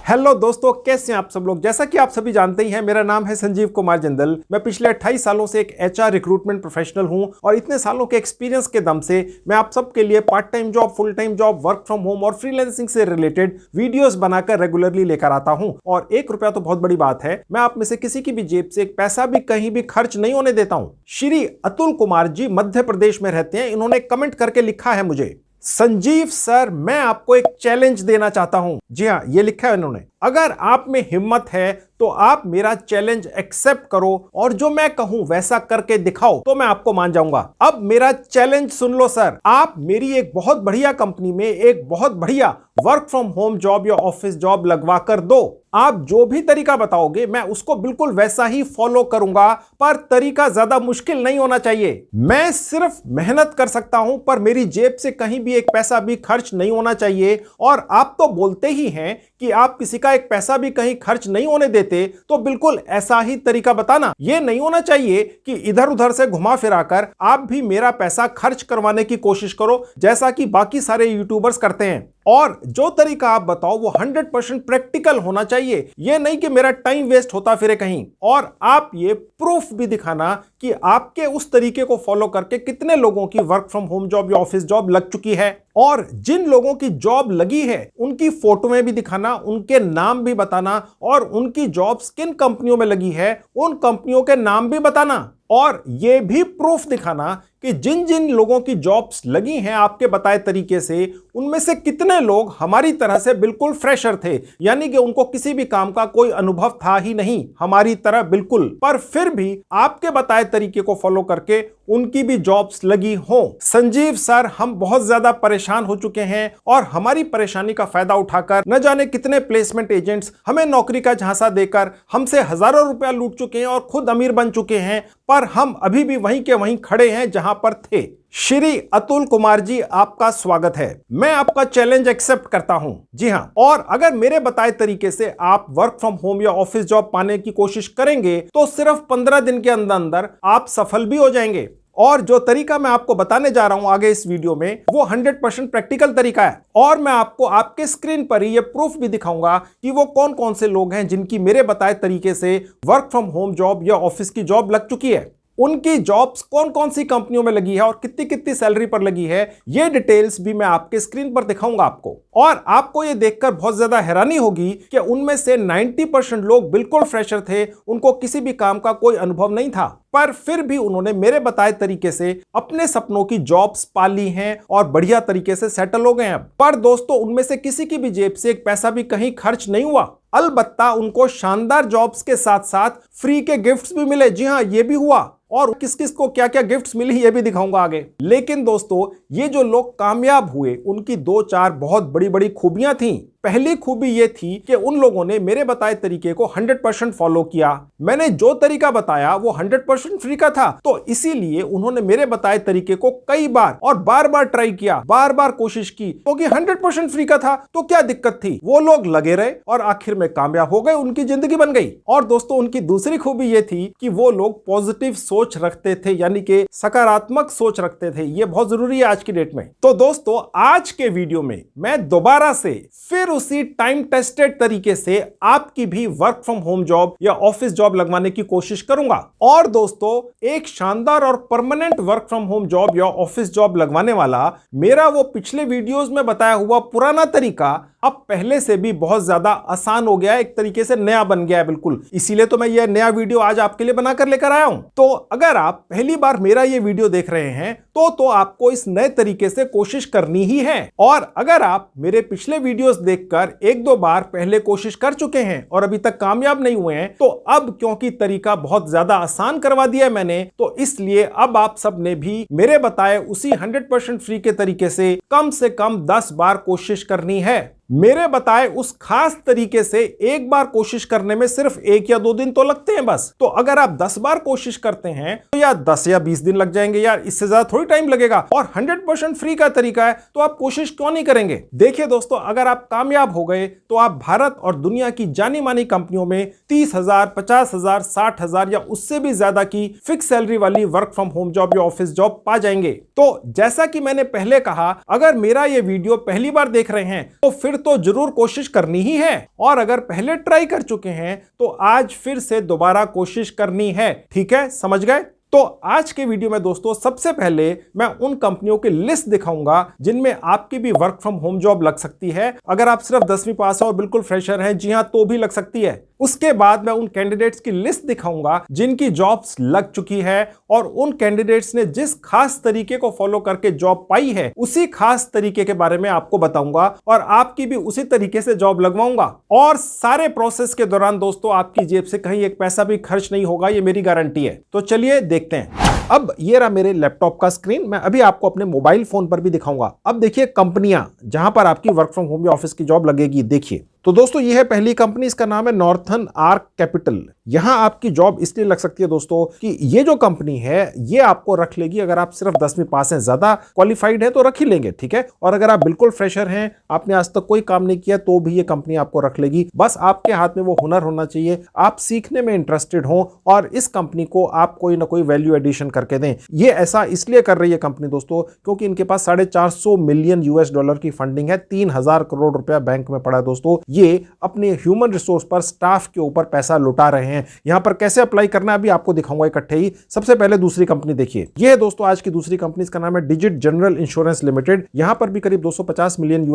Hello दोस्तों, कैसे हैं आप सब लोग। जैसा कि आप सभी जानते ही हैं, मेरा नाम है संजीव कुमार जिंदल। मैं पिछले 28 सालों से एक एचआर रिक्रूटमेंट प्रोफेशनल हूं और इतने सालों के एक्सपीरियंस के दम से मैं आप सबके लिए part time job, full time job, work from home और फ्रीलांसिंग से रिलेटेड वीडियोस बनाकर रेगुलरली लेकर आता हूं। और ₹1 तो बहुत बड़ी बात है। मैं आप में से किसी की भी जेब से एक पैसा भी कहीं भी खर्च नहीं होने देता हूं। श्री अतुल कुमार जी मध्य प्रदेश में रहते हैं। इन्होंने कमेंट करके लिखा है मुझे, संजीव सर, मैं आपको एक चैलेंज देना चाहता हूं। जी हां, ये लिखा है इन्होंने। अगर आप में हिम्मत है तो आप मेरा चैलेंज एक्सेप्ट करो और जो मैं कहूं वैसा करके दिखाओ तो मैं आपको मान जाऊंगा। अब मेरा चैलेंज सुन लो सर। आप मेरी एक बहुत बढ़िया कंपनी में एक बहुत बढ़िया वर्क फ्रॉम होम जॉब या ऑफिस जॉब लगवा कर दो। आप जो भी तरीका बताओगे मैं उसको बिल्कुल वैसा ही फॉलो करूंगा, पर तरीका ज्यादा मुश्किल नहीं होना चाहिए। मैं सिर्फ मेहनत कर सकता हूं, पर मेरी जेब से कहीं भी एक पैसा भी खर्च नहीं होना चाहिए। और आप तो बोलते ही हैं कि आप किसी का एक पैसा भी कहीं खर्च नहीं होने देते, तो बिल्कुल ऐसा ही तरीका बताना। यह नहीं होना चाहिए कि इधर उधर से घुमा फिराकर आप भी मेरा पैसा खर्च करवाने की कोशिश करो, जैसा कि बाकी सारे यूट्यूबर्स करते हैं। और जो तरीका आप बताओ वो 100% प्रैक्टिकल होना चाहिए। यह नहीं कि मेरा टाइम वेस्ट होता फिरे कहीं। और आप ये प्रूफ भी दिखाना कि आपके उस तरीके को फॉलो करके कितने लोगों की वर्क फ्रॉम होम जॉब या ऑफिस जॉब लग चुकी है। और जिन लोगों की जॉब लगी है उनकी फोटोएं भी दिखाना, उनके नाम भी बताना, और उनकी जॉब्स किन कंपनियों में लगी है उन कंपनियों के नाम भी बताना। और यह भी प्रूफ दिखाना कि जिन जिन लोगों की जॉब्स लगी हैं आपके बताए तरीके से, उनमें से कितने लोग हमारी तरह से बिल्कुल फ्रेशर थे, यानी कि उनको किसी भी काम का कोई अनुभव था ही नहीं, हमारी तरह बिल्कुल, पर फिर भी आपके बताए तरीके को फॉलो करके उनकी भी जॉब्स लगी हो। संजीव सर, हम बहुत ज्यादा परेशान हो चुके हैं और हमारी परेशानी का फायदा उठाकर न जाने कितने प्लेसमेंट एजेंट्स हमें नौकरी का झांसा देकर हमसे हजारों रुपया लूट चुके हैं और खुद अमीर बन चुके हैं, पर हम अभी भी वहीं के वहीं खड़े हैं जहां पर थे। श्री अतुल कुमार जी, आपका स्वागत है। मैं आपका चैलेंज एक्सेप्ट करता हूं। जी हां, और अगर मेरे बताए तरीके से आप वर्क फ्रॉम होम या ऑफिस जॉब पाने की कोशिश करेंगे तो सिर्फ 15 दिन के अंदर अंदर आप सफल भी हो जाएंगे। और जो तरीका मैं आपको बताने जा रहा हूं आगे इस वीडियो में, वो 100% प्रैक्टिकल तरीका है। और मैं आपको आपके स्क्रीन पर ही ये प्रूफ भी दिखाऊंगा कि वो कौन कौन से लोग हैं जिनकी मेरे बताए तरीके से वर्क फ्रॉम होम जॉब या ऑफिस की जॉब लग चुकी है। उनकी जॉब्स कौन कौन सी कंपनियों में लगी है और कितनी कितनी सैलरी पर लगी है, ये डिटेल्स भी मैं आपके स्क्रीन पर दिखाऊंगा आपको। और आपको ये देखकर बहुत ज्यादा हैरानी होगी कि उनमें से 90% लोग बिल्कुल फ्रेशर थे, उनको किसी भी काम का कोई अनुभव नहीं था, पर फिर भी उन्होंने मेरे बताए तरीके से अपने सपनों की जॉब्स पाली हैं और बढ़िया तरीके से सेटल हो गए हैं। पर दोस्तों, उनमें से किसी की भी जेब से एक पैसा भी कहीं खर्च नहीं हुआ। अलबत्ता उनको शानदार जॉब्स के साथ साथ फ्री के गिफ्ट्स भी मिले। जी हां, ये भी हुआ। और किस किस को क्या क्या गिफ्ट्स मिली ये भी दिखाऊंगा आगे। लेकिन दोस्तों, ये जो लोग कामयाब हुए उनकी 2-4 बहुत बड़ी बड़ी खूबियां थीं। पहली खूबी ये थी कि उन लोगों ने मेरे बताए तरीके को 100% फॉलो किया। मैंने जो तरीका बताया वो 100% फ्री का था, तो इसीलिए उन्होंने मेरे बताए तरीके को कई बार और बार बार ट्राई किया, बार बार कोशिश की, क्योंकि 100% फ्री का था तो क्या दिक्कत थी। वो लोग लगे रहे और आखिर में कामयाब हो गए, उनकी जिंदगी बन गई। और दोस्तों, उनकी दूसरी खूबी ये थी कि वो लोग पॉजिटिव सोच रखते थे, यानी कि सकारात्मक सोच रखते थे। ये बहुत जरूरी है आज की डेट में। तो दोस्तों, आज के वीडियो में मैं दोबारा से फिर उसी टाइम टेस्टेड तरीके से आपकी भी वर्क फ्रॉम होम जॉब या ऑफिस जॉब लगवाने की कोशिश करूंगा। और दोस्तों, एक शानदार और permanent work from home job या ऑफिस जॉब लगवाने वाला मेरा वो पिछले वीडियोस में बताया हुआ पुराना तरीका अब पहले से भी बहुत ज्यादा आसान हो गया है, एक तरीके से नया बन गया है बिल्कुल। इसीलिए तो मैं ये नया वीडियो आज आपके लिए बनाकर लेकर आया हूं। तो अगर आप पहली बार मेरा ये वीडियो देख रहे हैं तो आपको इस नए तरीके से कोशिश करनी ही है। और अगर आप मेरे पिछले वीडियोस देखकर 1-2 बार पहले कोशिश कर चुके हैं और अभी तक कामयाब नहीं हुए हैं, तो अब क्योंकि तरीका बहुत ज्यादा आसान करवा दिया है मैंने, तो इसलिए अब आप सब ने भी मेरे बताए उसी 100% फ्री के तरीके से कम 10 बार कोशिश करनी है। मेरे बताए उस खास तरीके से एक बार कोशिश करने में सिर्फ 1 या 2 दिन तो लगते हैं बस। तो अगर आप 10 बार कोशिश करते हैं तो यार 10 या 20 दिन लग जाएंगे यार, इससे ज्यादा थोड़ी टाइम लगेगा। और 100% फ्री का तरीका है तो आप कोशिश क्यों नहीं करेंगे। देखिए दोस्तों, अगर आप कामयाब हो गए तो आप भारत और दुनिया की जानी मानी कंपनियों में 30,000, 50,000, 60,000 या उससे भी ज्यादा की फिक्स सैलरी वाली वर्क फ्रॉम होम जॉब या ऑफिस जॉब पा जाएंगे। तो जैसा कि मैंने पहले कहा, अगर मेरा ये वीडियो पहली बार देख रहे हैं तो फिर फिर तो जरूर कोशिश करनी ही है, और अगर पहले ट्राई कर चुके हैं तो आज फिर से दोबारा कोशिश करनी है। ठीक है, समझ गए? तो आज के वीडियो में दोस्तों सबसे पहले मैं उन कंपनियों की लिस्ट दिखाऊंगा जिनमें आपकी भी वर्क फ्रॉम होम जॉब लग सकती है। अगर आप सिर्फ 10वीं पास हैं और बिल्कुल फ्रेशर हैं, जी हां, तो भी लग सकती है। उसके बाद मैं उन कैंडिडेट्स की लिस्ट दिखाऊंगा जिनकी जॉब्स लग चुकी है, और उन कैंडिडेट्स ने जिस खास तरीके को फॉलो करके जॉब पाई है उसी खास तरीके के बारे में आपको बताऊंगा, और आपकी भी उसी तरीके से जॉब लगवाऊंगा। और सारे प्रोसेस के दौरान दोस्तों आपकी जेब से कहीं एक पैसा भी खर्च नहीं होगा, ये मेरी गारंटी है। तो चलिए देखते हैं। अब ये रहा मेरे लैपटॉप का स्क्रीन, मैं अभी आपको अपने मोबाइल फोन पर भी दिखाऊंगा। अब देखिए कंपनियां जहां पर आपकी वर्क फ्रॉम होम या ऑफिस की जॉब लगेगी। देखिए तो दोस्तों ये है पहली कंपनी, इसका नाम है नॉर्थर्न आर्क कैपिटल। यहां आपकी जॉब इसलिए लग सकती है दोस्तों कि ये जो कंपनी है ये आपको रख लेगी अगर आप सिर्फ 10वीं पास हैं, ज्यादा क्वालिफाइड है तो रख ही लेंगे। ठीक है, और अगर आप बिल्कुल फ्रेशर हैं, आपने आज तक कोई काम नहीं किया, तो भी ये कंपनी आपको रख लेगी। बस आपके हाथ में वो हुनर होना चाहिए, आप सीखने में इंटरेस्टेड हो और इस कंपनी को आप कोई ना कोई वैल्यू एडिशन करके दें। ये ऐसा इसलिए कर रही है कंपनी दोस्तों क्योंकि इनके पास $450 मिलियन US की फंडिंग है, 3000 करोड़ रुपया बैंक में पड़ा है दोस्तों। ये अपने ह्यूमन रिसोर्स पर, स्टाफ के ऊपर पैसा लुटा रहे हैं। यहां पर कैसे अप्लाई करना है अभी आपको दिखाऊंगा इकट्ठे ही। सबसे पहले दूसरी कंपनी देखिए, यह है दोस्तों आज की दूसरी कंपनी, इसका नाम है डिजिट जनरल इंश्योरेंस लिमिटेड। यहां पर भी करीब $250 मिलियन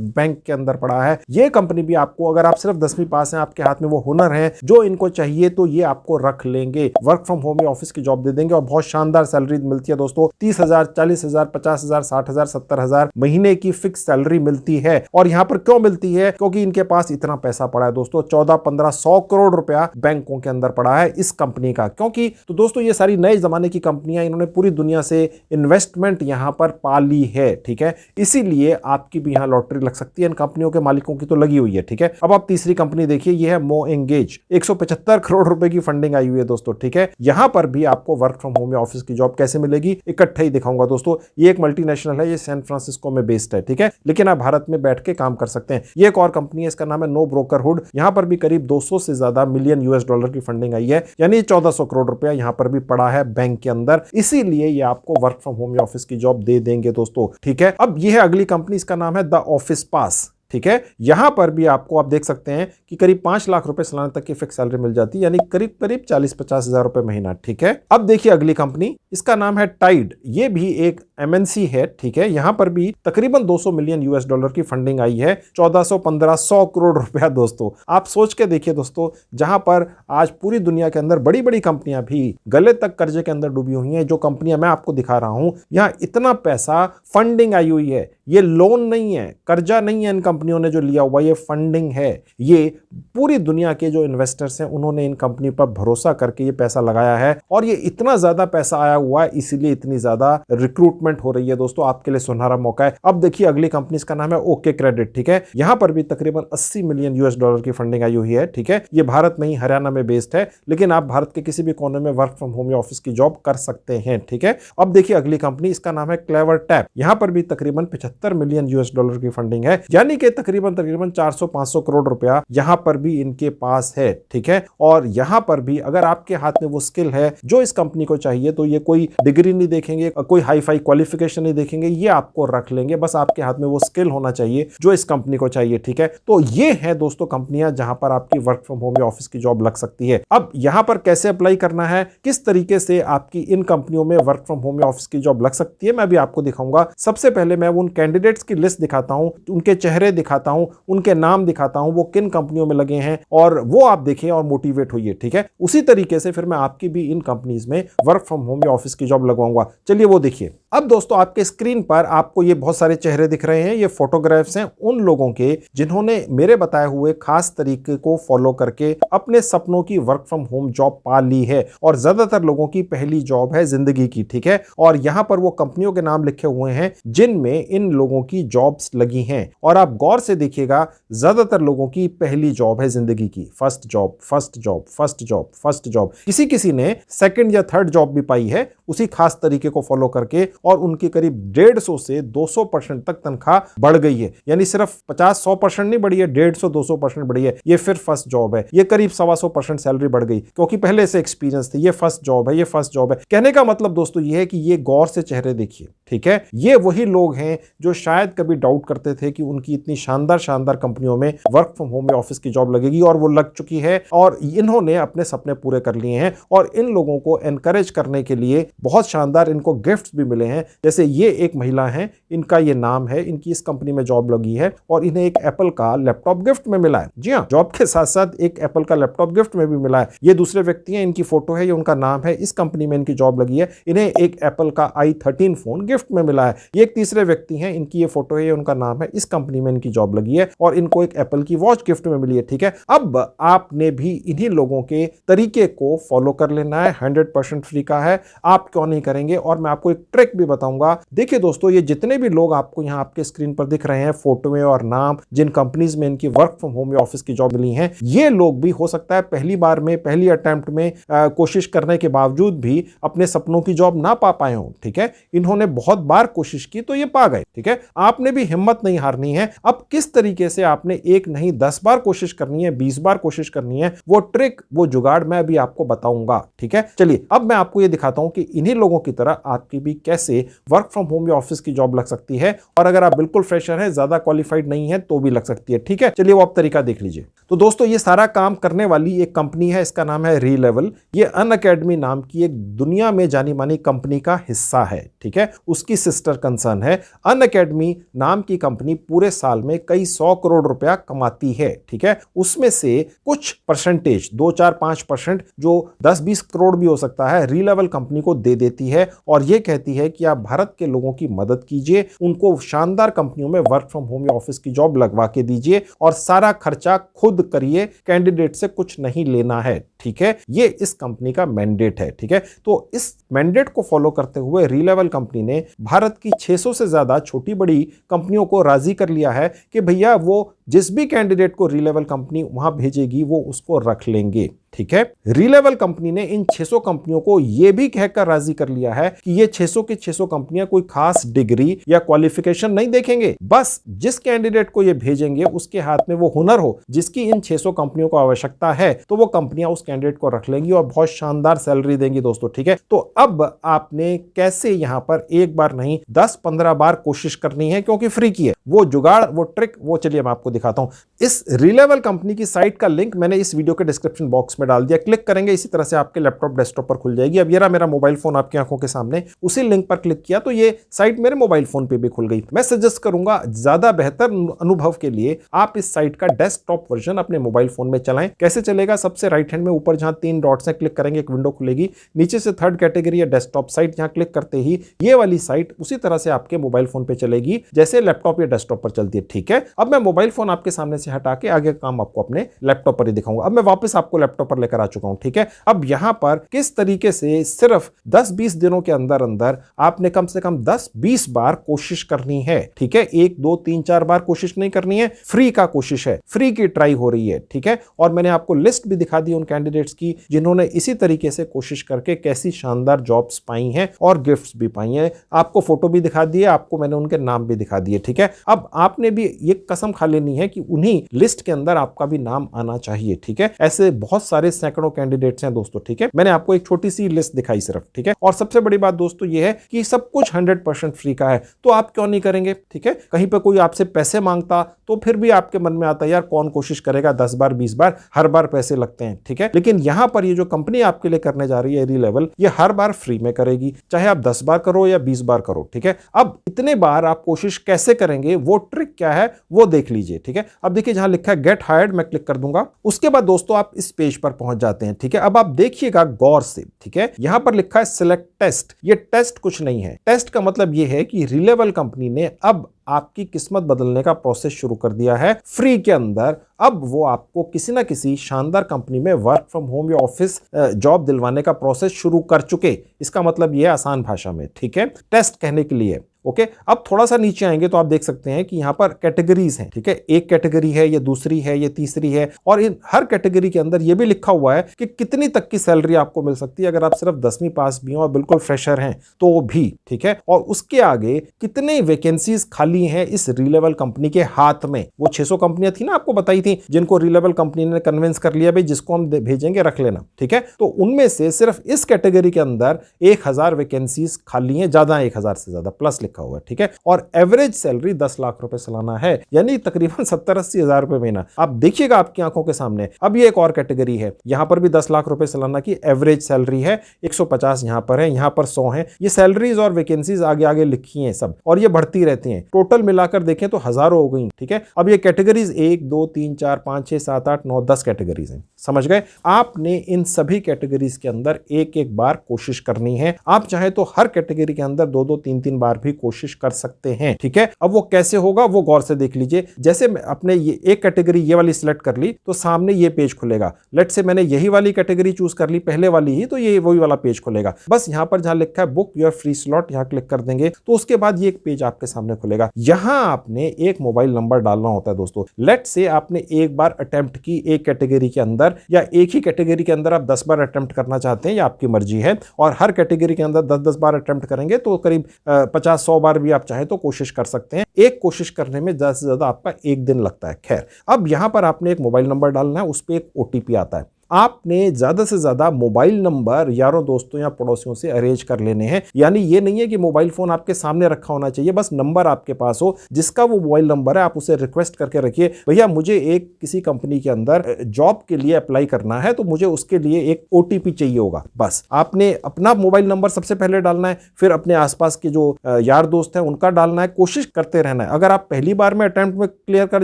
बैंक के अंदर पड़ा है। यह कंपनी भी आपको, अगर आप सिर्फ 10वीं पास हैं, आपके हाथ में वो हुनर है जो इनको चाहिए, तो ये आपको रख लेंगे, वर्क फ्रॉम होम या ऑफिस की जॉब दे देंगे, और बहुत शानदार सैलरी मिलती है दोस्तों। 30,000, 40,000, 50,000, 60,000, 70,000 महीने की फिक्स सैलरी मिलती है। और यहां पर क्यों मिलती है? क्योंकि इनके पास इतना पैसा पड़ा है दोस्तों, 14-15-100 करोड़ रुपया बैंकों के अंदर पड़ा है इस कंपनी का। क्योंकि तो दोस्तों ये सारी नए जमाने की कंपनियां, इन्होंने पूरी दुनिया से इन्वेस्टमेंट यहां पर पाली है। ठीक है, इसीलिए आपकी भी यहां लॉटरी लग सकती है। इन कंपनियों के मालिकों की तो लगी हुई है। ठीक है, अब आप तीसरी कंपनी देखिए, यह है मो एंगेज। 175 करोड़ रुपए की फंडिंग आई हुई है दोस्तों। ठीक है, यहां पर भी आपको वर्क फ्रॉम होम या ऑफिस की जॉब कैसे मिलेगी इकट्ठे ही दिखाऊंगा दोस्तों। ये एक मल्टीनेशनल है, ये सैन फ्रांसिस्को में बेस्ड है। ठीक है, लेकिन आप भारत में बैठ के काम कर सकते हैं। ये एक और कंपनी है, इसका नाम है नो ब्रोकरहुड। यहां पर भी करीब 200 से ज्यादा मिलियन US की फंडिंग आई है, यानी 1400 करोड़ रुपया यहां पर भी पड़ा है बैंक के अंदर। इसीलिए ये आपको वर्क फ्रॉम होम या ऑफिस की जॉब दे देंगे दोस्तों। ठीक है, अब ये है अगली कंपनी, इसका नाम है द ऑफिस पास। ठीक है, यहां पर भी आपको आप देख सकते हैं कि करीब 5 लाख रुपए सालाना तक की फिक्स सैलरी मिल जाती है, यानी करीब 40-50 हजार रुपए महीना। ठीक है, अब देखिए अगली कंपनी, इसका नाम है टाइड। ये भी एक MNC है। ठीक है, यहां पर भी तकरीबन 200 मिलियन US की फंडिंग आई है, 1400-1500 करोड़ रुपया दोस्तों। आप सोच के देखिए दोस्तों, जहां पर आज पूरी दुनिया के अंदर बड़ी बड़ी कंपनियां भी गले तक कर्जे के अंदर डूबी हुई हैं, जो कंपनियां मैं आपको दिखा रहा हूं, यहां इतना पैसा फंडिंग आई हुई है। ये लोन नहीं है, कर्जा नहीं है इन कंपनियों ने जो लिया हुआ, ये फंडिंग है। ये पूरी दुनिया के जो इन्वेस्टर्स हैं उन्होंने इन कंपनी पर भरोसा करके ये पैसा लगाया है, और ये इतना ज्यादा पैसा आया हुआ है, इसीलिए इतनी ज्यादा रिक्रूटमेंट हो रही है दोस्तों। आपके लिए सुनहरा मौका है। अब देखिए अगली कंपनी, इसका नाम है ओके क्रेडिट। ठीक है, यहां पर भी तकरीबन 80 मिलियन US की फंडिंग आई हुई है। ठीक है, ये भारत में ही, हरियाणा में बेस्ड है, लेकिन आप भारत के किसी भी कोने में वर्क फ्रॉम होम या ऑफिस की जॉब कर सकते हैं। ठीक है, अब देखिए अगली कंपनी, इसका नाम है क्लेवर टैप। यहां पर भी तकरीबन 75 मिलियन US की फंडिंग है, यानी कि तकरीबन 400-500 करोड़ रुपया यहां पर भी इनके पास है। ठीक है, और यहां पर भी अगर आपके हाथ में वो स्किल है जो इस कंपनी को चाहिए, तो ये कोई डिग्री नहीं देखेंगे, कोई हाई फाई क्वालिफिकेशन नहीं देखेंगे, ये आपको रख लेंगे। बस आपके हाथ में वो स्किल होना चाहिए जो इस कंपनी को चाहिए। ठीक है, तो ये है दोस्तों कंपनियां जहां पर आपकी वर्क फ्रॉम होम या ऑफिस की जॉब लग सकती है। अब यहां पर कैसे अप्लाई करना है, किस तरीके से आपकी इन कंपनियों में वर्क फ्रॉम होम या ऑफिस की जॉब लग सकती है, मैं भी आपको दिखाऊंगा। सबसे पहले मैं उन कैंडिडेट्स की लिस्ट दिखाता हूं, उनके चेहरे दिखाता हूं, उनके नाम दिखाता हूं, वो किन कंपनियों में लगे हैं, और वो आप देखें और मोटिवेट होइए। ठीक है, उसी तरीके से फिर मैं आपकी भी इन कंपनीज में वर्क फ्रॉम होम या ऑफिस की जॉब लगवाऊंगा। चलिए वो देखिए। अब दोस्तों आपके स्क्रीन पर आपको ये बहुत सारे चेहरे दिख रहे हैं, ये फोटोग्राफ्स हैं उन लोगों के जिन्होंने मेरे बताए हुए खास तरीके को फॉलो करके अपने सपनों की वर्क फ्रॉम होम जॉब पा ली है, और ज्यादातर लोगों की पहली जॉब है जिंदगी की। ठीक है, और यहां पर वो कंपनियों के नाम लिखे हुए हैं जिनमें इन लोगों की जॉब्स लगी हैं, और आप गौर से देखिएगा, ज्यादातर लोगों की पहली जॉब है जिंदगी की, first job, first job, first job, first job. किसी किसी ने सेकंड या थर्ड जॉब भी पाई है उसी खास तरीके को फॉलो करके, और उनकी करीब 150 से 200% तक तनख्वाह बढ़ गई है। यानी सिर्फ 50-100% नहीं बढ़ी है, 150-200% बढ़ी है। ये फिर फर्स्ट जॉब है, ये करीब 125% सैलरी बढ़ गई, क्योंकि पहले से एक्सपीरियंस थी। ये फर्स्ट जॉब है, ये फर्स्ट जॉब है। कहने का मतलब दोस्तों ये है कि ये गौर से चेहरे देखिए। ठीक है। ये वही लोग हैं जो शायद कभी डाउट करते थे कि उनकी इतनी शानदार शानदार कंपनियों में वर्क फ्रॉम होम या ऑफिस की जॉब लगेगी, और वो लग चुकी है और इन्होंने अपने सपने पूरे कर लिए हैं। और इन लोगों को एनकरेज करने के लिए बहुत शानदार इनको गिफ्ट्स भी मिले हैं। जैसे ये एक महिला है, इनका ये नाम है, इनकी इस कंपनी में जॉब लगी है और इन्हें एक एप्पल का लैपटॉप गिफ्ट में मिला है। जी हाँ, जॉब के साथ साथ एक एप्पल का लैपटॉप गिफ्ट में भी मिला है। ये दूसरे व्यक्ति हैं, इनकी फोटो है, ये उनका नाम है, इस कंपनी में इनकी जॉब लगी है, इन्हें एक एप्पल का i13 फोन गिफ्ट में मिला है। ये एक तीसरे व्यक्ति हैं, इनकी ये फोटो है, ये उनका नाम है, इस कंपनी में इनकी जॉब लगी है और इनको एक एप्पल की वॉच गिफ्ट में मिली है। ठीक है, अब आपने भी इन्हीं लोगों के तरीके को फॉलो कर लेना है। 100% फ्री का है, आप क्यों नहीं करेंगे। और मैं आपको एक ट्रिक भी बताऊंगा। देखिए दोस्तों, ये जितने भी लोग आपको यहाँ आपके स्क्रीन पर दिख रहे हैं, फोटो में और नाम, जिन कंपनीज में इनकी वर्क फ्रॉम होम या ऑफिस की जॉब मिली है, ये लोग भी हो सकता है पहली बार में, पहली अटेम्प्ट में कोशिश करने के बावजूद भी अपने सपनों की जॉब ना पा पाए हो। ठीक है, इन्होंने बहुत बार कोशिश की तो ये पा गए। ठीक है, आपने भी हिम्मत नहीं हारनी है। अब किस तरीके से आपने एक नहीं 10 बार कोशिश करनी है, 20 बार कोशिश करनी है, वो ट्रिक, वो जुगाड़ मैं भी आपको बताऊंगा। ठीक है, चलिए अब मैं आपको ये दिखाता हूं कि इन्हीं लोगों की तरह आपकी भी कैसे वर्क फ्रॉम होम या ऑफिस की जॉब लग सकती है। और अगर आप बिल्कुल फ्रेशर हैं, ज्यादा क्वालिफाइड नहीं है, तो भी लग सकती है। ठीक है, चलिए वो आप तरीका देख लीजिए। तो दोस्तों, ये सारा काम करने वाली एक कंपनी है, इसका नाम है रीलेवल। ये अनअकैडमी नाम की एक दुनिया में जानी मानी कंपनी का हिस्सा है। ठीक है, उसकी सिस्टर कंसर्न है। अनअकैडमी नाम की कंपनी पूरे साल में कई 100 करोड़ रुपया कमाती है। ठीक है, उसमें से कुछ परसेंटेज, 2, 4, 5%, जो 10-20 करोड़ भी हो सकता है, रीलेवल कंपनी को दे देती है और यह कहती है कि आप भारत के लोगों की मदद कीजिए, उनको शानदार कंपनियों में वर्क फ्रॉम होम या ऑफिस की जॉब लगवा के दीजिए और सारा खर्चा खुद करिए, कैंडिडेट से कुछ नहीं लेना है। ठीक है, ये इस कंपनी का मैंडेट है। ठीक है, तो इस मैंडेट को फॉलो करते हुए रीलेवल कंपनी ने भारत की 600 से ज्यादा छोटी बड़ी कंपनियों को राजी कर लिया है कि भैया वो जिस भी कैंडिडेट को रीलेवल कंपनी वहां भेजेगी वो उसको रख लेंगे। ठीक है, रीलेवल कंपनी ने इन 600 कंपनियों को यह भी कहकर राजी कर लिया है कि ये 600 की 600 कंपनियां कोई खास डिग्री या क्वालिफिकेशन नहीं देखेंगे, बस जिस कैंडिडेट को ये भेजेंगे उसके हाथ में वो हुनर हो जिसकी इन 600 कंपनियों को आवश्यकता है, तो वो कंपनियां उस कैंडिडेट को रख लेंगी और बहुत शानदार सैलरी देंगी दोस्तों। ठीक है, तो अब आपने कैसे यहां पर एक बार नहीं 10-15 बार कोशिश करनी है, क्योंकि फ्री की है। वो जुगाड़, वो ट्रिक, वो चलिए मैं आपको दिखाता हूं। इस रीलेवल कंपनी की साइट का लिंक मैंने इस वीडियो के डिस्क्रिप्शन बॉक्स में डाल दिया। क्लिक करेंगे, इसी तरह से आपके लैपटॉप डेस्कटॉप पर खुल जाएगी। अब ये रहा मेरा मोबाइल फोन आपकी आंखों के सामने, उसी लिंक पर क्लिक किया तो ये साइट मेरे मोबाइल फोन पे भी खुल गई। मैं सजेस्ट करूंगा ज्यादा बेहतर अनुभव के लिए आप इस साइट का डेस्कटॉप वर्जन अपने मोबाइल फोन में चलाएं। कैसे चलेगा? सबसे राइट हैंड में ऊपर जहां 3 डॉट्स हैं, क्लिक करेंगे, एक विंडो खुलेगी। नीचे से थर्ड कैटेगरी है डेस्कटॉप साइट, जहां क्लिक करते ही ये वाली साइट उसी तरह से आपके मोबाइल फोन पे चलेगी जैसे लैपटॉप या डेस्कटॉप पर चलती है। ठीक है, अब मैं मोबाइल फोन आपके सामने से हटा के आगे काम आपको अपने लैपटॉप पर ही दिखाऊंगा। अब मैं वापस आपको लैपटॉप पर लेकर आ चुका हूं। ठीक है, अब यहां पर किस तरीके से सिर्फ 10-20 दिनों के अंदर अंदर आपने कम से कम 10-20 बार कोशिश करनी है। ठीक है, 1, 2, 3, 4 बार कोशिश नहीं करनी है, फ्री का कोशिश है, फ्री की ट्राई हो रही है। ठीक है, और मैंने आपको लिस्ट भी दिखा दी उन कैंडिडेट्स की जिन्होंने इसी तरीके से कोशिश करके कैसी शानदार जॉब्स पाई हैं और गिफ्ट्स भी पाई हैं। आपको फोटो भी दिखा दिए, आपको मैंने उनके नाम भी दिखा दिए। ठीक है, अब आपने भी ये कसम खा लेनी है कि उन्हीं लिस्ट के अंदर आपका भी नाम आना चाहिए। ठीक है, ऐसे बहुत सारे सैकड़ों कैंडिडेट्स हैं दोस्तों। ठीक है, मैंने आपको एक छोटी सी लिस्ट दिखाई सिर्फ। ठीक है, और सबसे बड़ी बात दोस्तों ये है कि सब कुछ 100% फ्री का है, तो आप क्यों नहीं करेंगे? ठीक है, कहीं पे कोई आपसे पैसे मांगता तो फिर भी आपके मन में आता है यार कौन कोशिश करेगा 10 बार 20 बार, हर बार पैसे लगते हैं। ठीक है, लेकिन यहां पर ये जो कंपनी आपके लिए करने जा रही है रीलेवल, ये हर बार फ्री में करेगी, चाहे आप 10 बार करो या 20 बार करो। ठीक है, अब इतने बार आप कोशिश कैसे करेंगे, वो ट्रिक क्या है वो देख लीजिए। ठीक है, अब देखिए जहां लिखा है गेट हायर्ड, मैं क्लिक कर दूंगा। उसके बाद दोस्तों आप इस पेज पर पहुंच जाते हैं। ठीक है, अब आप देखिएगा गौर से। ठीक है, यहां पर लिखा है सिलेक्ट टेस्ट। ये टेस्ट कुछ नहीं है, टेस्ट का मतलब यह है कि रीलेवल कंपनी ने अब आपकी किस्मत बदलने का प्रोसेस शुरू कर दिया है फ्री के अंदर। अब वो आपको किसी ना किसी शानदार कंपनी में वर्क फ्रॉम होम या ऑफिस जॉब दिलवाने का प्रोसेस शुरू कर चुके। इसका मतलब ये है आसान भाषा में। ठीक है, टेस्ट कहने के लिए। ओके, अब थोड़ा सा नीचे आएंगे तो आप देख सकते हैं कि यहाँ पर कैटेगरीज हैं, ठीक है। एक कैटेगरी है, ये दूसरी है, ये तीसरी है, और इन हर कैटेगरी के अंदर ये भी लिखा हुआ है कि कितनी तक की सैलरी आपको मिल सकती है अगर आप सिर्फ 10वीं पास भी हो और बिल्कुल फ्रेशर हैं तो भी, ठीक है। और उसके आगे कितने वैकेंसीज खाली हैं इस रीलेवल कंपनी के हाथ में। वो 600 कंपनियां थी ना आपको बताई थी जिनको रीलेवल कंपनी ने कन्विंस कर लिया भाई जिसको हम भेजेंगे रख लेना, ठीक है। तो उनमें से सिर्फ इस कैटेगरी के अंदर 1000 वैकेंसीज खाली हैं, ज्यादा 1000 से ज्यादा प्लस लिखा हुआ है, ठीक है। और एवरेज सैलरी 10 लाख रुपए सालाना है, यानी तकरीबन 70-80 हजार रुपए महीना। आप देखिएगा आपकी आंखों के सामने। अब ये एक और कैटेगरी है, यहां पर भी 10 लाख रुपए सालाना की एवरेज सैलरी है, 150 यहां पर है, यहां पर 100 है। ये सैलरीज और वैकेंसीज आगे आगे लिखी हैं सब, और ये बढ़ती रहती हैं। टोटल मिलाकर देखें तो हजारों हो गई, ठीक है। अब ये कैटेगरीज 1 2 3 4 5 6 7 8 9 10 कैटेगरीज हैं, समझ गए। आपने इन सभी कैटेगरीज के अंदर एक एक बार कोशिश करनी है। आप चाहे तो हर कैटेगरी के अंदर 2 2 3 3 बार भी कोशिश कर सकते हैं, ठीक है। अब वो कैसे होगा वो गौर से देख लीजिए। जैसे अपने ये एक कैटेगरी ये वाली सिलेक्ट कर ली तो सामने ये पेज खुलेगा। लेट से मैंने यही वाली कैटेगरी चूज कर ली पहले वाली ही, तो ये वही वाला पेज खुलेगा। बस यहां पर जहां लिखा है बुक योर फ्री स्लॉट, यहां क्लिक कर देंगे तो उसके बाद ये एक पेज आपके सामने खुलेगा। यहां आपने एक मोबाइल नंबर डालना होता है दोस्तों। लेट से आपने एक बार अटेम्प्ट की एक कैटेगरी के अंदर, या एक ही कैटेगरी के अंदर आप 10 बार अटेम्प्ट करना चाहते हैं, या आपकी मर्जी है। और हर कैटेगरी के अंदर 10-10 बार अटेम्प्ट करेंगे तो करीब 50-100 बार भी आप चाहे तो कोशिश कर सकते हैं। एक कोशिश करने में ज्यादा से ज्यादा आपका एक दिन लगता है। खैर, अब यहां पर आपने एक मोबाइल नंबर डालना है, उस पर एक ओटीपी आता है। आपने ज्यादा से ज्यादा मोबाइल नंबर यारों दोस्तों या पड़ोसियों से अरेंज कर लेने हैं। यानी ये नहीं है कि मोबाइल फोन आपके सामने रखा होना चाहिए, बस नंबर आपके पास हो। जिसका वो मोबाइल नंबर है आप उसे रिक्वेस्ट करके रखिए, भैया मुझे एक किसी कंपनी के अंदर जॉब के लिए अप्लाई करना है तो मुझे उसके लिए एक ओटीपी चाहिए होगा। बस आपने अपना मोबाइल नंबर सबसे पहले डालना है, फिर अपने आसपास के जो यार दोस्त हैं उनका डालना है। कोशिश करते रहना है। अगर आप पहली बार में अटेम्प्ट में क्लियर कर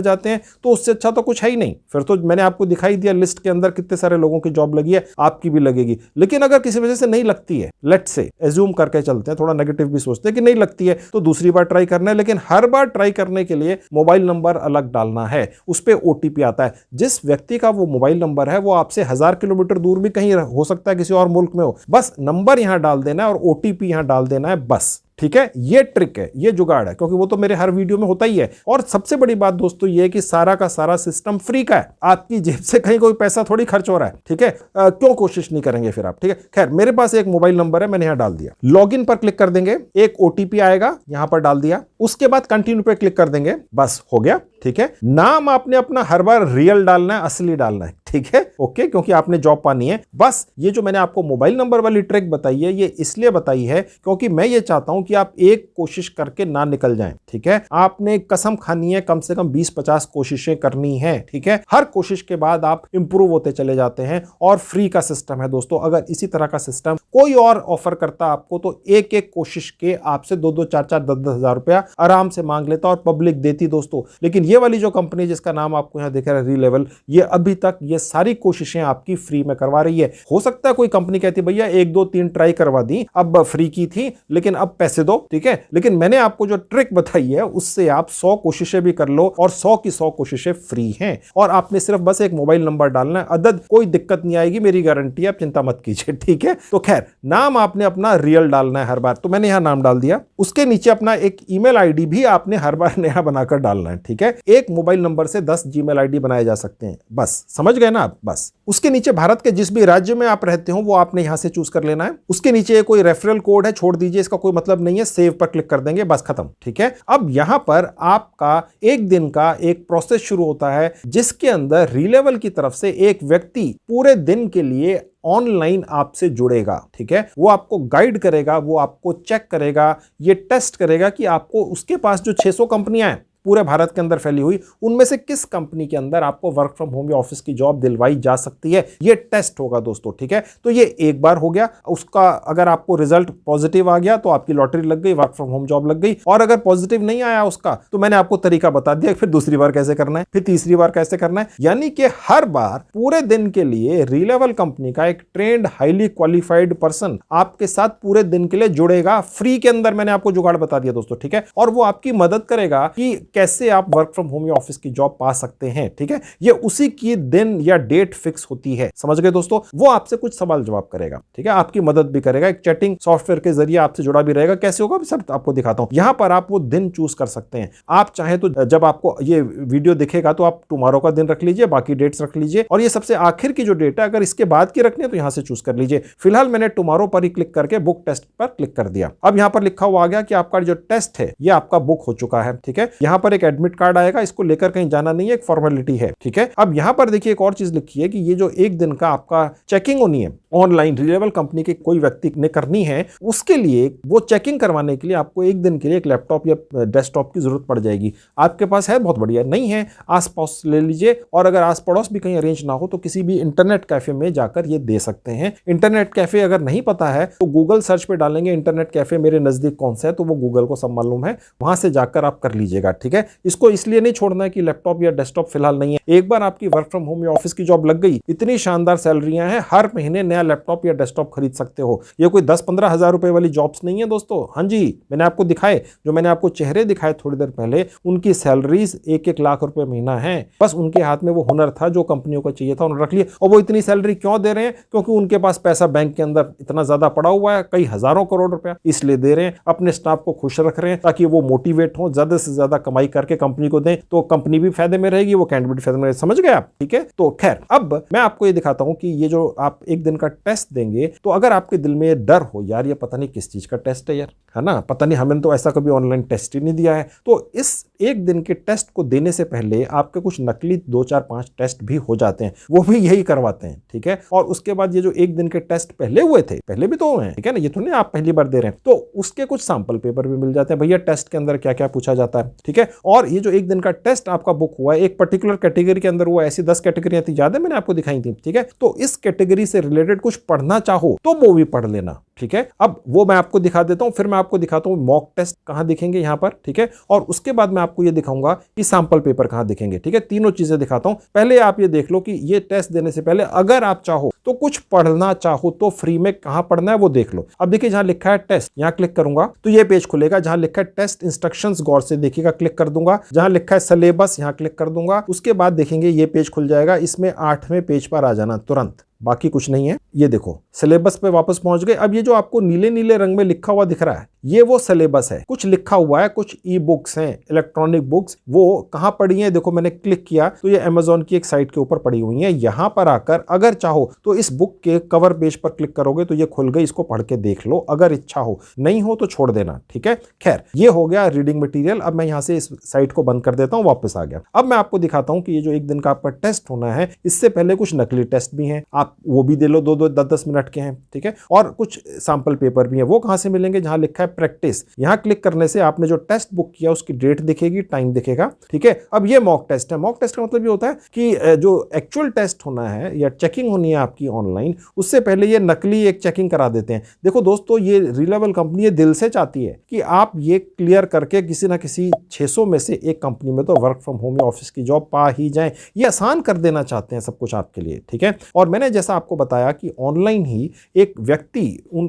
जाते हैं तो उससे अच्छा तो कुछ है ही नहीं। फिर तो मैंने आपको दिखाई दिया लिस्ट के अंदर कितने सारे लोगों की जॉब लगी है, आपकी भी लगेगी। लेकिन अगर किसी वजह से नहीं लगती है, लेट्स से एज्यूम करके चलते हैं, थोड़ा नेगेटिव भी सोचते हैं कि नहीं लगती है तो दूसरी बार ट्राई करना है। लेकिन हर बार ट्राई करने के लिए मोबाइल नंबर अलग डालना है, उस पर ओटीपी आता है। जिस व्यक्ति का वो मोबाइल नंबर है वो आपसे 1000 किलोमीटर दूर भी कहीं हो सकता है, किसी और मुल्क में हो। बस नंबर यहां डाल देना है और ओटीपी यहां डाल देना है, बस, ठीक है। ये ट्रिक है, ये जुगाड़ है, क्योंकि वो तो मेरे हर वीडियो में होता ही है। और सबसे बड़ी बात दोस्तों ये है कि सारा का सारा सिस्टम फ्री का है, आपकी जेब से कहीं कोई पैसा थोड़ी खर्च हो रहा है, ठीक है। क्यों कोशिश नहीं करेंगे फिर आप, ठीक है। खैर, मेरे पास एक मोबाइल नंबर है, मैंने यहां डाल दिया। लॉगिन पर क्लिक कर देंगे, एक ओटीपी आएगा, यहां पर डाल दिया। उसके बाद कंटिन्यू पे क्लिक कर देंगे, बस हो गया, ठीक है। नाम आपने अपना हर बार रियल डालना है, असली डालना है, ठीक है, ओके, क्योंकि आपने जॉब पानी है। बस ये जो मैंने आपको मोबाइल नंबर वाली ट्रिक बताई है, ये इसलिए बताई है क्योंकि मैं ये चाहता हूं कि आप एक कोशिश करके ना निकल जाएं, ठीक है। आपने कसम खानी है, कम से कम 20-50 कोशिशें करनी है, ठीक है। हर कोशिश के बाद आप इंप्रूव होते चले जाते हैं, और फ्री का सिस्टम है दोस्तों। अगर इसी तरह का सिस्टम कोई और ऑफर करता आपको तो एक एक कोशिश के आपसे 2-2 4-4 10-10 हजार रुपया आराम से मांग लेता और पब्लिक देती दोस्तों। लेकिन ये वाली जो कंपनी जिसका नाम आपको यहां दिख रहा है रीलेवल, ये अभी तक ये सारी कोशिशें आपकी फ्री में करवा रही है। हो सकता है कोई कंपनी कहती भैया 1 2 3 ट्राई करवा दी, अब फ्री की थी लेकिन अब पैसे दो, ठीक है। लेकिन मैंने आपको जो ट्रिक बताई है उससे आप 100 कोशिशें भी कर लो और 100 की 100 कोशिशें फ्री हैं। और आपने सिर्फ बस एक मोबाइल नंबर डालना है, अदद कोई दिक्कत नहीं आएगी, मेरी गारंटी है, आप चिंता मत कीजिए, ठीक है। तो खैर, नाम आपने अपना रियल डालना है हर बार, तो मैंने यहां नाम डाल दिया। उसके नीचे अपना एक ईमेल आईडी भी आपने हर बार नया बनाकर डालना है, ठीक है। एक मोबाइल नंबर से 10 जीमेल आईडी बनाए जा सकते हैं, बस समझ गए ना आप। बस उसके नीचे भारत के जिस भी राज्य में आप रहते हो वो आपने यहां से चूज कर लेना है। उसके नीचे कोई रेफरल कोड है, छोड़ दीजिए, इसका कोई मतलब नहीं है, सेव पर क्लिक कर देंगे, बस खत्म, ठीक है। अब यहां पर आपका एक दिन का एक प्रोसेस शुरू होता है जिसके अंदर रीलेवल की तरफ से एक व्यक्ति पूरे दिन के लिए ऑनलाइन आपसे जुड़ेगा, ठीक है। वो आपको गाइड करेगा, वो आपको चेक करेगा, ये टेस्ट करेगा कि आपको उसके पास जो 600 कंपनियां हैं पूरे भारत के अंदर फैली हुई, उनमें से किस कंपनी के अंदर आपको वर्क फ्रॉम होम या ऑफिस की जॉब दिलवाई जा सकती है, ये टेस्ट होगा दोस्तों, ठीक है। तो ये एक बार हो गया, उसका अगर आपको रिजल्ट पॉजिटिव आ गया तो आपकी लॉटरी लग गई, वर्क फ्रॉम होम जॉब लग गई। और अगर पॉजिटिव नहीं आया उसका तो मैंने आपको तरीका बता दिया, फिर दूसरी बार कैसे करना है, फिर तीसरी बार कैसे करना है। यानी कि हर बार पूरे दिन के लिए रीलेवल कंपनी का एक ट्रेंड हाईली क्वालिफाइड पर्सन आपके साथ पूरे दिन के लिए जुड़ेगा, फ्री के अंदर। मैंने आपको जुगाड़ बता दिया दोस्तों, ठीक है। और वो आपकी मदद करेगा कि कैसे आप वर्क फ्रॉम होम या ऑफिस की जॉब पा सकते हैं। ठीक है, ये उसी की दिन या डेट फिक्स होती है, समझ गए दोस्तों। वो आपसे कुछ सवाल जवाब करेगा, ठीक है, आपकी मदद भी करेगा, एक चैटिंग सॉफ्टवेयर के जरिए आपसे जुड़ा भी रहेगा। कैसे होगा सब आपको दिखाता हूं। यहां पर आप वो दिन चूज कर सकते हैं। आप चाहे तो जब आपको ये वीडियो दिखेगा तो आप टुमारो का दिन रख लीजिए, बाकी डेट्स रख लीजिए, और ये सबसे आखिर की जो डेट है अगर इसके बाद की रखनी है तो यहां से चूज कर लीजिए। फिलहाल मैंने टुमारो पर ही क्लिक करके बुक टेस्ट पर क्लिक कर दिया। अब यहां पर लिखा हुआ आ गया कि आपका जो टेस्ट है ये आपका बुक हो चुका है। ठीक है, यहां पर एक एडमिट कार्ड आएगा, इसको लेकर कहीं जाना नहीं है, एक फॉर्मेलिटी है। ठीक है, अब यहां पर देखिए एक और चीज लिखी है कि ये जो एक दिन का आपका चेकिंग होनी है ऑनलाइन रिलायबल कंपनी के कोई व्यक्ति ने करनी है, उसके लिए वो चेकिंग करवाने के लिए आपको एक दिन के लिए एक लैपटॉप या डेस्कटॉप की जरूरत पड़ जाएगी। आपके पास है, बहुत बढ़िया, नहीं है आस पास ले लीजिए, और अगर आस पड़ोस भी कहीं अरेंज ना हो तो किसी भी इंटरनेट कैफे में जाकर ये दे सकते हैं। इंटरनेट कैफे अगर नहीं पता है तो गूगल सर्च पे डालेंगे इंटरनेट कैफे मेरे नजदीक कौन सा है, तो वो गूगल को सब मालूम है, वहां से जाकर आप कर लीजिएगा। ठीक है, इसको इसलिए नहीं छोड़ना है कि लैपटॉप या डेस्कटॉप फिलहाल नहीं है। एक बार आपकी वर्क फ्रॉम होम या ऑफिस की जॉब लग गई, इतनी शानदार सैलरियां हैं, हर महीने नया लैपटॉप या डेस्कटॉप खरीद सकते हो। ये कोई 10-15 हजार रुपए वाली जॉब्स नहीं है दोस्तों। हाँ जी, मैंने आपको दिखाए, जो मैंने आपको चेहरे दिखाए थोड़ी देर पहले, उनकी सैलरीज 1-1 लाख रुपए महीना है। बस उनके हाथ में वो हुनर था जो कंपनियों को चाहिए था, उन्होंने रख लिया। और वो इतनी सैलरी क्यों दे रहे हैं? क्योंकि उनके पास पैसा बैंक के अंदर इतना ज्यादा पड़ा हुआ है, कई हजारों करोड़ रुपया, इसलिए दे रहे हैं। अपने स्टाफ को खुश रख रहे हैं ताकि वो मोटिवेट हो, ज्यादा से ज्यादा कमाई करके कंपनी को दें, तो कंपनी भी फायदे में रहेगी, वो कैंडिडेट भी फायदे में रहेगी। समझ गए आप? ठीक है, तो खैर अब मैं आपको ये दिखाता हूं कि ये जो आप एक दिन का टेस्ट देंगे, तो अगर आपके दिल में डर हो यार ये पता नहीं किस चीज का टेस्ट है यार, है ना, पता नहीं, हमने तो ऐसा कभी ऑनलाइन टेस्ट ही नहीं दिया है, तो इस एक दिन के टेस्ट को देने से पहले आपके कुछ नकली 2-4-5 टेस्ट भी हो जाते हैं, वो भी यही करवाते हैं। ठीक है, और उसके बाद ये जो एक दिन के टेस्ट पहले हुए थे, पहले भी तो हुए हैं, ठीक है ना, ये तो नहीं आप पहली बार दे रहे हैं, तो उसके कुछ सैंपल पेपर भी मिल जाते हैं, भैया टेस्ट के अंदर क्या क्या पूछा जाता है। ठीक है, और ये जो एक दिन का टेस्ट आपका बुक हुआ है, एक पर्टिकुलर कैटेगरी के अंदर हुआ, ऐसी 10 कैटेगरियां थी, याद है मैंने आपको दिखाई थी। ठीक है, तो इस कैटेगरी से रिलेटेड कुछ पढ़ना चाहो तो वो भी पढ़ लेना। ठीक है, अब वो मैं आपको दिखा देता हूं, फिर मैं आपको दिखाता हूं मॉक टेस्ट कहां दिखेंगे यहां पर। ठीक है, और उसके बाद मैं आपको ये दिखाऊंगा कि सैंपल पेपर कहां दिखेंगे। ठीक है, तीनों चीजें दिखाता हूं। पहले आप ये देख लो कि ये टेस्ट देने से पहले अगर आप चाहो तो कुछ पढ़ना चाहो तो फ्री में कहां पढ़ना है वो देख लो। अब देखिए जहां लिखा है टेस्ट, यहां क्लिक करूंगा तो ये पेज खुलेगा। जहां लिखा है टेस्ट इंस्ट्रक्शंस, गौर से देखिएगा, क्लिक कर दूंगा। जहां लिखा है सिलेबस, यहां क्लिक कर दूंगा। उसके बाद देखेंगे ये पेज खुल जाएगा, इसमें 8वें पेज पर आ जाना तुरंत, बाकी कुछ नहीं है। ये देखो सिलेबस पे वापस पहुंच गए। अब ये जो आपको नीले नीले रंग में लिखा हुआ दिख रहा है, ये वो सिलेबस है। कुछ लिखा हुआ है, कुछ ई बुक्स हैं, इलेक्ट्रॉनिक बुक्स, वो कहां पड़ी हैं? देखो मैंने क्लिक किया तो ये अमेज़न की एक साइट के ऊपर पड़ी हुई है। यहां पर आकर अगर चाहो तो इस बुक के कवर पेज पर क्लिक करोगे तो ये खुल गई, इसको पढ़ के देख लो अगर इच्छा हो, नहीं हो तो छोड़ देना। ठीक है, खैर ये हो गया रीडिंग मटीरियल। अब मैं यहां से इस साइट को बंद कर देता हूं, वापस आ गया। अब मैं आपको दिखाता हूं कि ये जो एक दिन का आपका टेस्ट होना है, इससे पहले कुछ नकली टेस्ट भी हैं, आप वो भी दे लो, 2-2 10-10 मिनट के हैं। ठीक है, और कुछ सैंपल पेपर भी हैं। वो कहां से मिलेंगे? जहां लिखा है प्रैक्टिस, यहां क्लिक करने से आपने जो टेस्ट बुक किया उसकी डेट दिखेगी, टाइम दिखेगा। ठीक है, अब ये मॉक टेस्ट है। मॉक टेस्ट का मतलब ये होता है कि जो एक्चुअल टेस्ट होना है या चेकिंग होनी है आपकी ऑनलाइन, उससे पहले ये नकली एक चेकिंग करा देते हैं। देखो दोस्तों, ये रिलायबल कंपनी ये दिल से चाहती है कि आप ये क्लियर करके किसी ना किसी 600 में से एक कंपनी में तो वर्क फ्रॉम होम या ऑफिस की जॉब पा ही जाएं। ये आसान कर देना चाहते हैं सब कुछ आपके लिए। ठीक है, और मैंने जैसा आपको बताया कि ऑनलाइन ही एक व्यक्ति,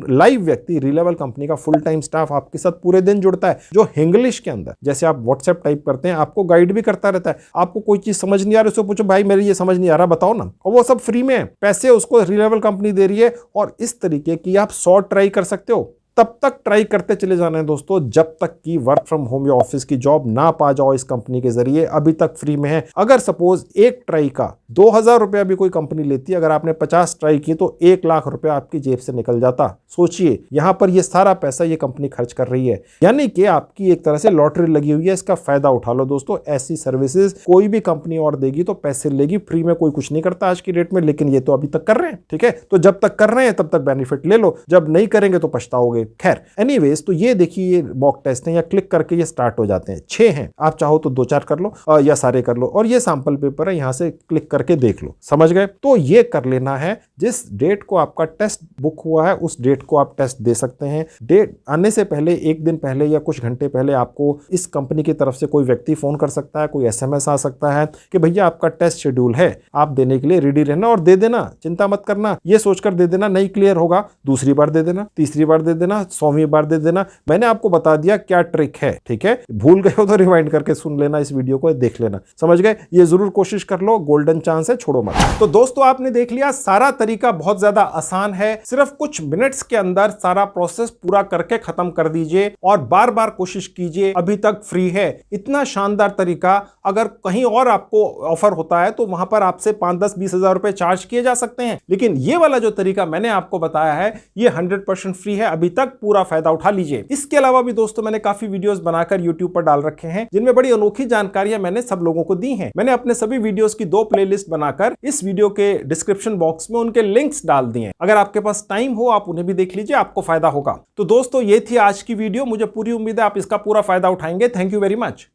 लाइव व्यक्ति, रिलायबल कंपनी का फुल टाइम स्टाफ आपके साथ पूरे दिन जुड़ता है, जो इंग्लिश के अंदर जैसे आप व्हाट्सएप टाइप करते हैं, आपको गाइड भी करता रहता है। आपको कोई चीज समझ नहीं आ रही, उसको पूछो भाई मेरे ये समझ नहीं आ रहा, बताओ ना, और वो सब फ्री में है, पैसे उसको रिलायबल कंपनी दे रही है। और इस तरीके की आप 100 ट्राई कर सकते हो, तब तक ट्राई करते चले जाना है दोस्तों, जब तक कि वर्क फ्रॉम होम या ऑफिस की जॉब ना पा जाओ इस कंपनी के जरिए। अभी तक फ्री में है। अगर सपोज एक ट्राई का 2000 रुपया भी कोई कंपनी लेती है, अगर आपने 50 ट्राई की तो 1 लाख रुपया आपकी जेब से निकल जाता। सोचिए, यहां पर ये सारा पैसा ये कंपनी खर्च कर रही है, यानी कि आपकी एक तरह से लॉटरी लगी हुई है। इसका फायदा उठा लो दोस्तों। ऐसी सर्विसेज कोई भी कंपनी और देगी तो पैसे लेगी, फ्री में कोई कुछ नहीं करता आज की डेट में, लेकिन ये तो अभी तक कर रहे हैं। ठीक है, तो जब तक कर रहे हैं तब तक बेनिफिट ले लो, जब नहीं करेंगे तो पछताओगे। खैर एनीवेज, तो ये देखिए ये मॉक टेस्ट है, या क्लिक करके ये स्टार्ट हो जाते हैं। 6 हैं, आप चाहो तो 2-4 कर लो या सारे कर लो। और ये सैंपल पेपर है, यहां से क्लिक करके देख लो। समझ गए? तो ये कर लेना है। जिस डेट को आपका टेस्ट बुक हुआ है उस डेट को आप टेस्ट दे सकते हैं। डेट आने से पहले, एक दिन पहले या कुछ घंटे पहले आपको इस कंपनी की तरफ से कोई व्यक्ति फोन कर सकता है, कोई SMS आ सकता है कि भैया आपका टेस्ट शेड्यूल है, आप देने के लिए रेडी रहना और दे देना, चिंता मत करना। ये सोचकर दे देना नहीं क्लियर होगा, दूसरी बार दे देना, तीसरी बार दे देना, देना, 100वीं बार दे देना। मैंने आपको बता दिया क्या ट्रिक है, ठीक है। भूल गए हो तो रिवाइंड करके सुन लेना, इस वीडियो को देख लेना, समझ गए। ये जरूर कोशिश कर लो, गोल्डन चांस है, छोड़ो मत। तो दोस्तों आपने देख लिया, सारा तरीका बहुत ज्यादा आसान है। सिर्फ कुछ मिनट्स के अंदर सारा प्रोसेस पूरा करके खत्म कर दीजिए और बार बार कोशिश कीजिए, अभी तक फ्री है। इतना शानदार तरीका अगर कहीं और आपको ऑफर होता है तो वहां पर आपसे 5, 10, 20 हजार रुपए चार्ज किए जा सकते हैं, लेकिन ये वाला जो तरीका मैंने आपको बताया है ये 100% फ्री है। अभी तक पूरा फायदा उठा लीजिए। इसके अलावा भी दोस्तों मैंने काफी वीडियोस बनाकर YouTube पर डाल रखे हैं जिनमें बड़ी अनोखी जानकारियां मैंने सब लोगों को दी हैं। मैंने अपने सभी वीडियोस की 2 प्लेलिस्ट बनाकर इस वीडियो के डिस्क्रिप्शन बॉक्स में उनके लिंक्स डाल दिए। अगर आपके पास टाइम हो आप उन्हें भी देख लीजिए, आपको फायदा होगा। तो दोस्तों ये थी आज की वीडियो। मुझे पूरी उम्मीद है आप इसका पूरा फायदा उठाएंगे। Thank you very much.